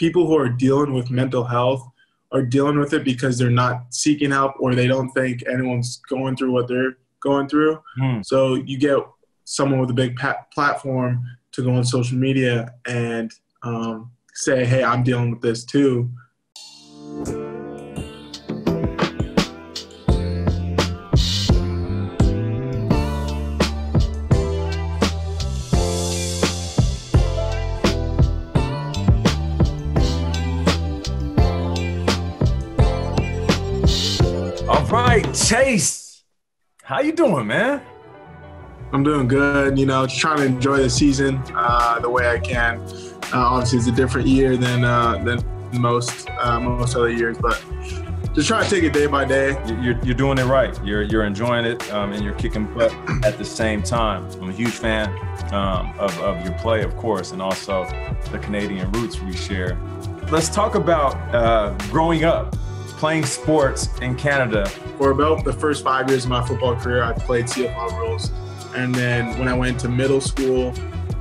people who are dealing with mental health are dealing with it because they're not seeking help or they don't think anyone's going through what they're going through. So you get someone with a big platform to go on social media and say, hey, I'm dealing with this too. All right, Chase, how you doing, man? I'm doing good. Just trying to enjoy the season the way I can. Obviously, it's a different year than most other years, but just trying to take it day by day. You're doing it right. You're enjoying it, and you're kicking butt at the same time. I'm a huge fan of your play, of course, and also the Canadian roots we share. Let's talk about growing up, playing sports in Canada. For about the first 5 years of my football career, I played CFL rules. And then when I went to middle school,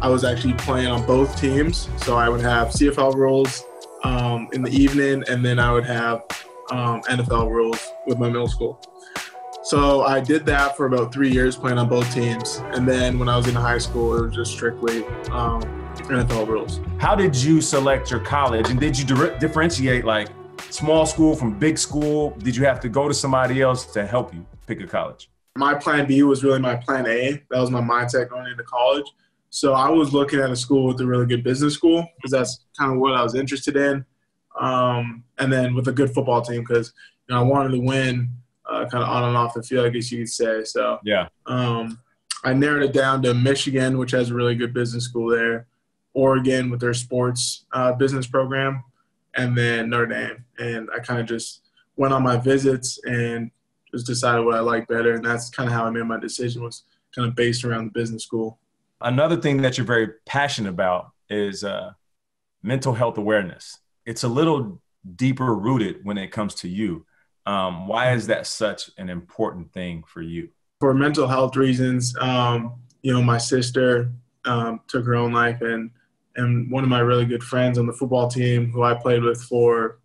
I was actually playing on both teams. So I would have CFL rules in the evening, and then I would have NFL rules with my middle school. So I did that for about 3 years, playing on both teams. And then when I was in high school, it was just strictly NFL rules. How did you select your college? And did you differentiate like small school from big school? Did you have to go to somebody else to help you pick a college? My plan B was really my plan A. That was my mindset going into college. So I was looking at a school with a really good business school because that's kind of what I was interested in. And then with a good football team because I wanted to win kind of on and off the field, I guess you could say. So yeah, I narrowed it down to Michigan, which has a really good business school there, Oregon with their sports business program, and then Notre Dame. And I kind of just went on my visits and just decided what I liked better. And that's kind of how I made my decision, was kind of based around the business school. Another thing that you're very passionate about is mental health awareness. It's a little deeper rooted when it comes to you. Why is that such an important thing for you? For mental health reasons, my sister took her own life, and one of my really good friends on the football team who I played with for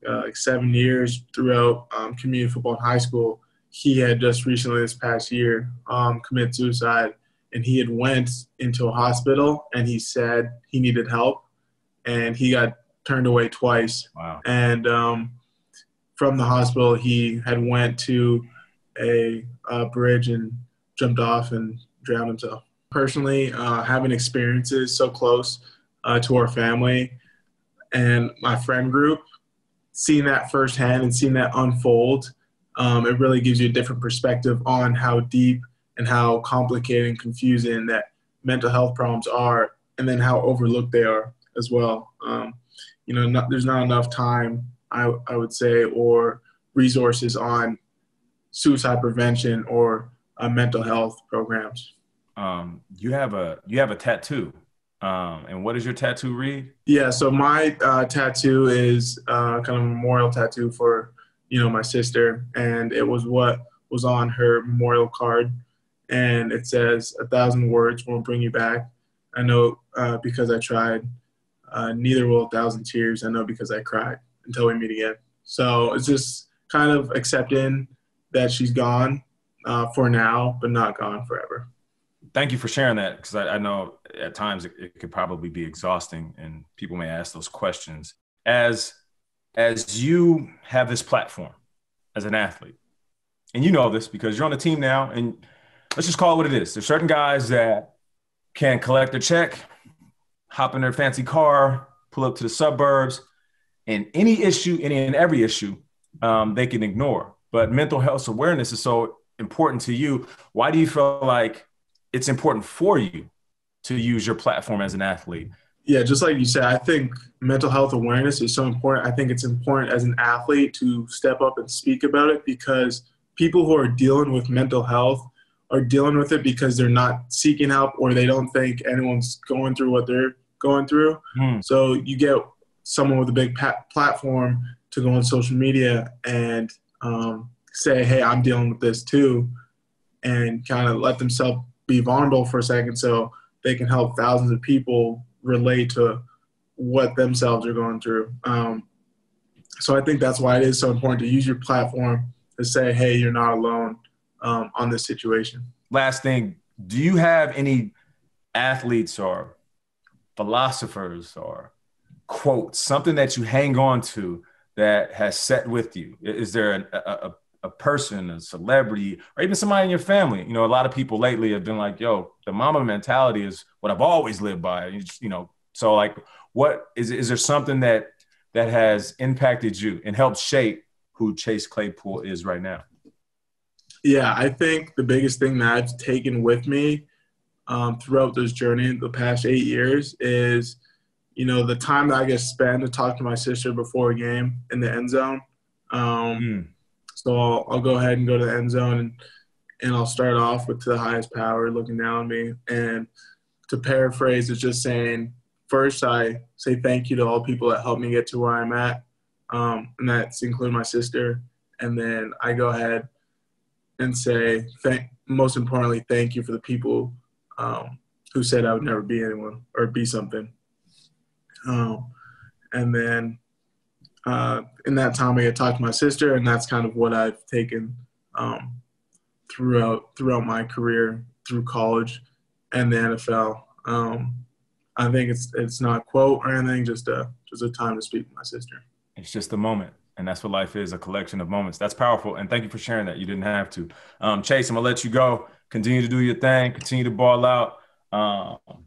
like 7 years throughout community football in high school, he had just recently this past year committed suicide, and he had went into a hospital and he said he needed help, and he got turned away twice. Wow. And from the hospital, he had went to a bridge and jumped off and drowned himself. Personally, having experiences so close to our family and my friend group, seeing that firsthand and seeing that unfold, it really gives you a different perspective on how deep and how complicated and confusing that mental health problems are, and then how overlooked they are as well. There's not enough time, I would say, or resources on suicide prevention or mental health programs. You have a tattoo. And what does your tattoo read? Yeah, so my tattoo is kind of a memorial tattoo for, my sister. And it was what was on her memorial card. And it says, 1,000 words won't bring you back. I know because I tried. Neither will 1,000 tears. I know because I cried. Until we meet again. So it's just kind of accepting that she's gone for now, but not gone forever. Thank you for sharing that, because I know at times it could probably be exhausting and people may ask those questions. As you have this platform as an athlete, and you know this because you're on the team now, and let's just call it what it is. There's certain guys that can collect their check, hop in their fancy car, pull up to the suburbs, and any and every issue they can ignore. But mental health awareness is so important to you. Why do you feel like it's important for you to use your platform as an athlete? Yeah, just like you said, I think mental health awareness is so important. I think it's important as an athlete to step up and speak about it, because people who are dealing with mental health are dealing with it because they're not seeking help or they don't think anyone's going through what they're going through. So you get someone with a big platform to go on social media and say, hey, I'm dealing with this too, and kind of let themselves be vulnerable for a second so they can help thousands of people relate to what themselves are going through. So I think that's why it is so important to use your platform to say, hey, you're not alone on this situation. Last thing, do you have any athletes or philosophers or quotes, something that you hang on to that has set with you? Is there a person, a celebrity, or even somebody in your family? You know, a lot of people lately have been like, yo, the mama mentality is what I've always lived by. You know, so like, what is there something that has impacted you and helped shape who Chase Claypool is right now? Yeah, I think the biggest thing that I've taken with me throughout this journey the past 8 years is, you know, the time that I get spent to talk to my sister before a game in the end zone. So I'll go ahead and go to the end zone and I'll start off with the highest power looking down on me. And to paraphrase, it's just saying, first, I say thank you to all people that helped me get to where I'm at, and that's including my sister. And then I go ahead and say, most importantly, thank you for the people who said I would never be anyone or be something. And then in that time, I get to talk to my sister, and that's kind of what I've taken throughout my career, through college and the NFL. I think it's not a quote or anything, just a time to speak with my sister. It's just a moment. And that's what life is, a collection of moments. That's powerful. And thank you for sharing that. You didn't have to. Chase, I'm going to let you go. Continue to do your thing. Continue to ball out.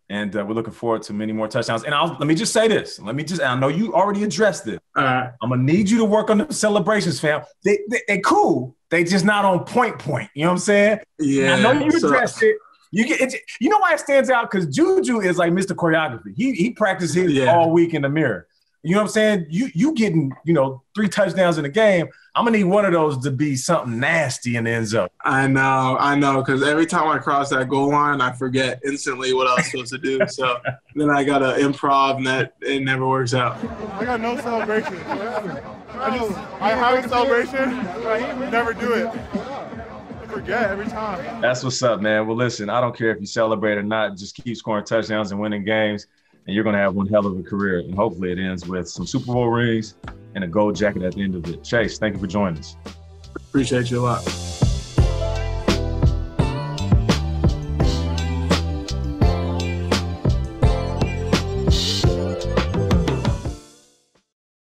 And we're looking forward to many more touchdowns. And let me just say this. I know you already addressed it. I'm going to need you to work on the celebrations, fam. They cool. They just not on point. You know what I'm saying? Yeah. I know you addressed it. You know why it stands out? Because Juju is like Mr. Choreography. He practices all week in the mirror. You know what I'm saying? You getting, 3 touchdowns in a game. I'm going to need one of those to be something nasty in the end zone. I know, because every time I cross that goal line, I forget instantly what I was supposed to do. So then I got to improv, and it never works out. I got no celebration. I have a celebration, but I never do it. I forget every time. That's what's up, man. Well, listen, I don't care if you celebrate or not. Just keep scoring touchdowns and winning games. And you're going to have one hell of a career. And hopefully it ends with some Super Bowl rings and a gold jacket at the end of it. Chase, thank you for joining us. Appreciate you a lot.